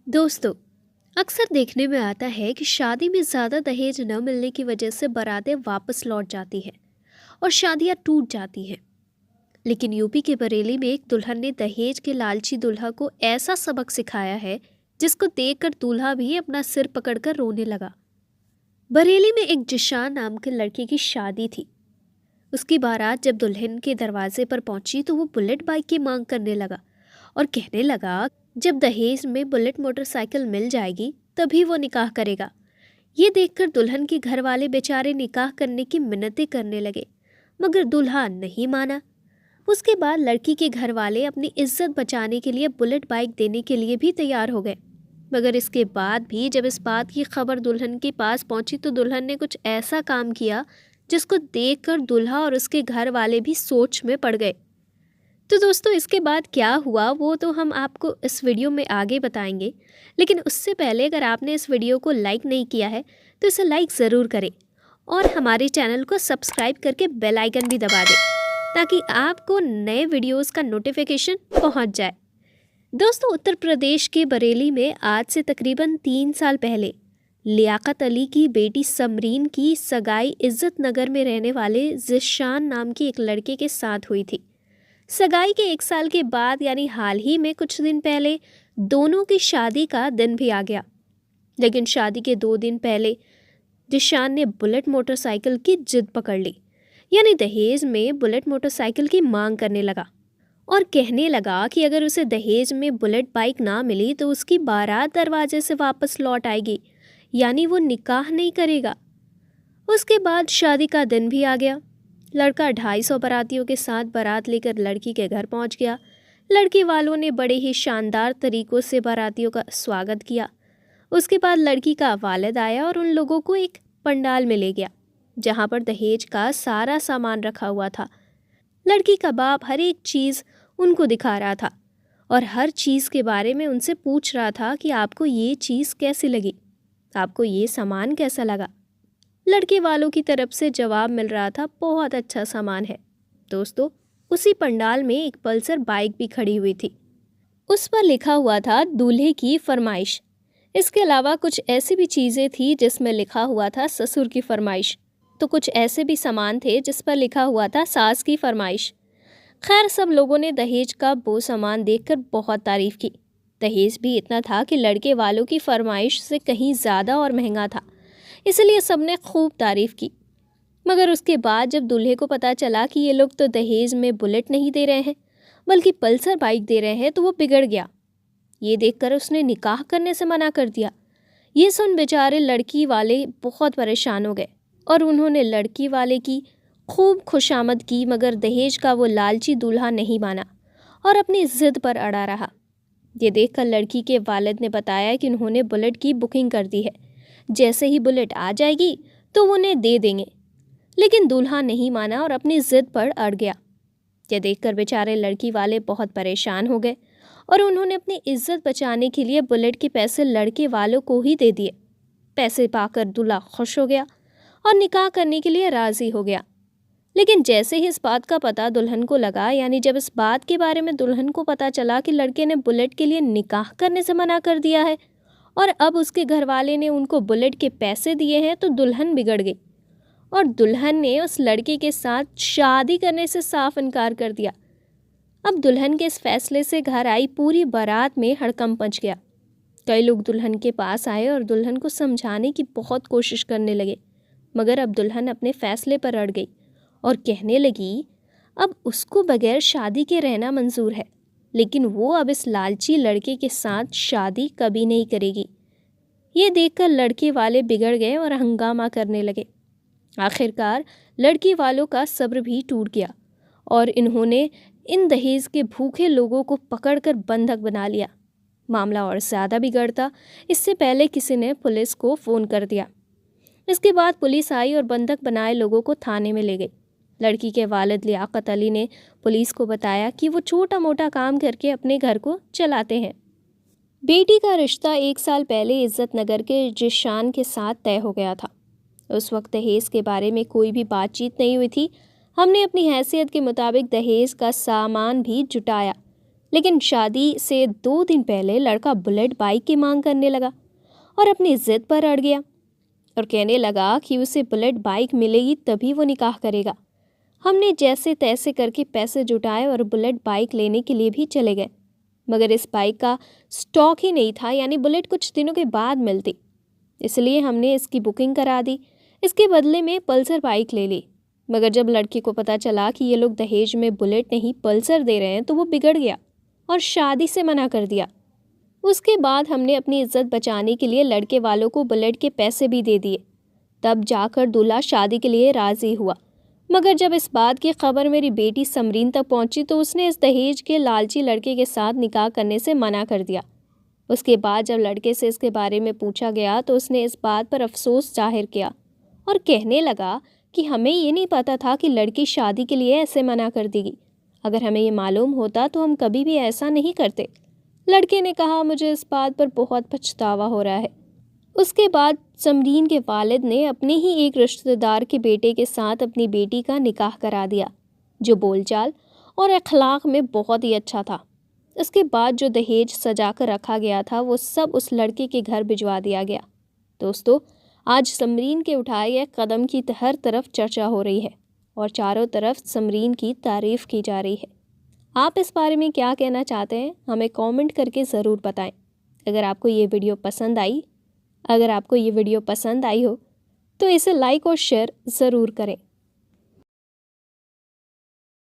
दोस्तों, अक्सर देखने में आता है कि शादी में ज़्यादा दहेज न मिलने की वजह से बारातें वापस लौट जाती हैं और शादियां टूट जाती हैं। लेकिन यूपी के बरेली में एक दुल्हन ने दहेज के लालची दूल्हा को ऐसा सबक सिखाया है जिसको देखकर दूल्हा भी अपना सिर पकड़कर रोने लगा। बरेली में एक जिशान नाम के लड़के की शादी थी। उसकी बारात जब दुल्हन के दरवाजे पर पहुंची तो वो बुलेट बाइक की मांग करने लगा और कहने लगा जब दहेज में बुलेट मोटरसाइकिल मिल जाएगी तभी वो निकाह करेगा। ये देखकर दुल्हन के घर वाले बेचारे निकाह करने की मिन्नतें करने लगे, मगर दूल्हा नहीं माना। उसके बाद लड़की के घर वाले अपनी इज्जत बचाने के लिए बुलेट बाइक देने के लिए भी तैयार हो गए। मगर इसके बाद भी जब इस बात की खबर दुल्हन के पास पहुंची तो दुल्हन ने कुछ ऐसा काम किया जिसको देखकर दूल्हा और उसके घर वाले भी सोच में पड़ गए। तो दोस्तों, इसके बाद क्या हुआ वो तो हम आपको इस वीडियो में आगे बताएंगे। लेकिन उससे पहले अगर आपने इस वीडियो को लाइक नहीं किया है तो इसे लाइक ज़रूर करें और हमारे चैनल को सब्सक्राइब करके बेल आइकन भी दबा दें ताकि आपको नए वीडियोस का नोटिफिकेशन पहुंच जाए। दोस्तों, उत्तर प्रदेश के बरेली में आज से तकरीबन 3 साल पहले लियाकत अली की बेटी समरीन की सगाई इज्जत नगर में रहने वाले जिशान नाम की एक लड़के के साथ हुई थी। सगाई के 1 साल के बाद यानी हाल ही में कुछ दिन पहले दोनों की शादी का दिन भी आ गया। लेकिन शादी के 2 दिन पहले जिशान ने बुलेट मोटरसाइकिल की जिद पकड़ ली, यानी दहेज में बुलेट मोटरसाइकिल की मांग करने लगा और कहने लगा कि अगर उसे दहेज में बुलेट बाइक ना मिली तो उसकी बारात दरवाजे से वापस लौट आएगी, यानी वो निकाह नहीं करेगा। उसके बाद शादी का दिन भी आ गया। लड़का 250 बारातियों के साथ बारात लेकर लड़की के घर पहुंच गया। लड़की वालों ने बड़े ही शानदार तरीकों से बारातियों का स्वागत किया। उसके बाद लड़की का वालिद आया और उन लोगों को एक पंडाल में ले गया जहां पर दहेज का सारा सामान रखा हुआ था। लड़की का बाप हर एक चीज़ उनको दिखा रहा था और हर चीज़ के बारे में उनसे पूछ रहा था कि आपको ये चीज़ कैसी लगी, आपको ये सामान कैसा लगा। लड़के वालों की तरफ से जवाब मिल रहा था, बहुत अच्छा सामान है। दोस्तों, उसी पंडाल में एक पल्सर बाइक भी खड़ी हुई थी। उस पर लिखा हुआ था दूल्हे की फरमाइश। इसके अलावा कुछ ऐसी भी चीज़ें थी जिसमें लिखा हुआ था ससुर की फरमाइश, तो कुछ ऐसे भी सामान थे जिस पर लिखा हुआ था सास की फरमाइश। खैर, सब लोगों ने दहेज का वो सामान देखकर बहुत तारीफ की। दहेज भी इतना था कि लड़के वालों की फरमाइश से कहीं ज़्यादा और महंगा था, इसलिए सबने खूब तारीफ की। मगर उसके बाद जब दूल्हे को पता चला कि ये लोग तो दहेज में बुलेट नहीं दे रहे हैं बल्कि पल्सर बाइक दे रहे हैं तो वो बिगड़ गया। ये देखकर उसने निकाह करने से मना कर दिया। ये सुन बेचारे लड़की वाले बहुत परेशान हो गए और उन्होंने लड़की वाले की खूब खुशामद की, मगर दहेज का वो लालची दूल्हा नहीं माना और अपनी जिद पर अड़ा रहा। ये देखकर लड़की के वालिद ने बताया कि उन्होंने बुलेट की बुकिंग कर दी है, जैसे ही बुलेट आ जाएगी तो वो उन्हें दे देंगे। लेकिन दूल्हा नहीं माना और अपनी जिद पर अड़ गया। यह देखकर बेचारे लड़की वाले बहुत परेशान हो गए और उन्होंने अपनी इज्जत बचाने के लिए बुलेट के पैसे लड़के वालों को ही दे दिए। पैसे पाकर दूल्हा खुश हो गया और निकाह करने के लिए राजी हो गया। लेकिन जैसे ही इस बात का पता दुल्हन को लगा, यानी जब इस बात के बारे में दुल्हन को पता चला कि लड़के ने बुलेट के लिए निकाह करने से मना कर दिया है और अब उसके घर वाले ने उनको बुलेट के पैसे दिए हैं, तो दुल्हन बिगड़ गई और दुल्हन ने उस लड़के के साथ शादी करने से साफ इनकार कर दिया। अब दुल्हन के इस फैसले से घर आई पूरी बारात में हड़कंप मच गया। कई लोग दुल्हन के पास आए और दुल्हन को समझाने की बहुत कोशिश करने लगे, मगर अब दुल्हन अपने फैसले पर अड़ गई और कहने लगी अब उसको बगैर शादी के रहना मंजूर है, लेकिन वो अब इस लालची लड़के के साथ शादी कभी नहीं करेगी। ये देखकर लड़के वाले बिगड़ गए और हंगामा करने लगे। आखिरकार लड़की वालों का सब्र भी टूट गया और इन्होंने इन दहेज के भूखे लोगों को पकड़कर बंधक बना लिया। मामला और ज़्यादा बिगड़ता इससे पहले किसी ने पुलिस को फ़ोन कर दिया। इसके बाद पुलिस आई और बंधक बनाए लोगों को थाने में ले गई। लड़की के वालिद लियाकत अली ने पुलिस को बताया कि वो छोटा मोटा काम करके अपने घर को चलाते हैं। बेटी का रिश्ता 1 साल पहले इज्जत नगर के जिशान के साथ तय हो गया था। उस वक्त दहेज के बारे में कोई भी बातचीत नहीं हुई थी। हमने अपनी हैसियत के मुताबिक दहेज का सामान भी जुटाया लेकिन शादी से 2 दिन पहले लड़का बुलेट बाइक की मांग करने लगा और अपनी जिद पर अड़ गया और कहने लगा कि उसे बुलेट बाइक मिलेगी तभी वो निकाह करेगा। हमने जैसे तैसे करके पैसे जुटाए और बुलेट बाइक लेने के लिए भी चले गए, मगर इस बाइक का स्टॉक ही नहीं था, यानी बुलेट कुछ दिनों के बाद मिलती। इसलिए हमने इसकी बुकिंग करा दी, इसके बदले में पल्सर बाइक ले ली। मगर जब लड़की को पता चला कि ये लोग दहेज में बुलेट नहीं पल्सर दे रहे हैं तो वो बिगड़ गया और शादी से मना कर दिया। उसके बाद हमने अपनी इज्जत बचाने के लिए लड़के वालों को बुलेट के पैसे भी दे दिए। तब जाकर दूल्हा शादी के लिए राज़ी हुआ। मगर जब इस बात की खबर मेरी बेटी समरीन तक पहुंची तो उसने इस दहेज के लालची लड़के के साथ निकाह करने से मना कर दिया। उसके बाद जब लड़के से इसके बारे में पूछा गया तो उसने इस बात पर अफसोस जाहिर किया और कहने लगा कि हमें ये नहीं पता था कि लड़की शादी के लिए ऐसे मना कर देगी। अगर हमें ये मालूम होता तो हम कभी भी ऐसा नहीं करते। लड़के ने कहा, मुझे इस बात पर बहुत पछतावा हो रहा है। उसके बाद समरीन के वालिद ने अपने ही एक रिश्तेदार के बेटे के साथ अपनी बेटी का निकाह करा दिया, जो बोलचाल और अखलाक में बहुत ही अच्छा था। इसके बाद जो दहेज सजा कर रखा गया था वो सब उस लड़के के घर भिजवा दिया गया। दोस्तों, आज समरीन के उठाए गए कदम की हर तरफ चर्चा हो रही है और चारों तरफ समरीन की तारीफ़ की जा रही है। आप इस बारे में क्या कहना चाहते हैं, हमें कमेंट करके ज़रूर बताएं। अगर आपको ये वीडियो पसंद आई हो तो इसे लाइक और शेयर ज़रूर करें।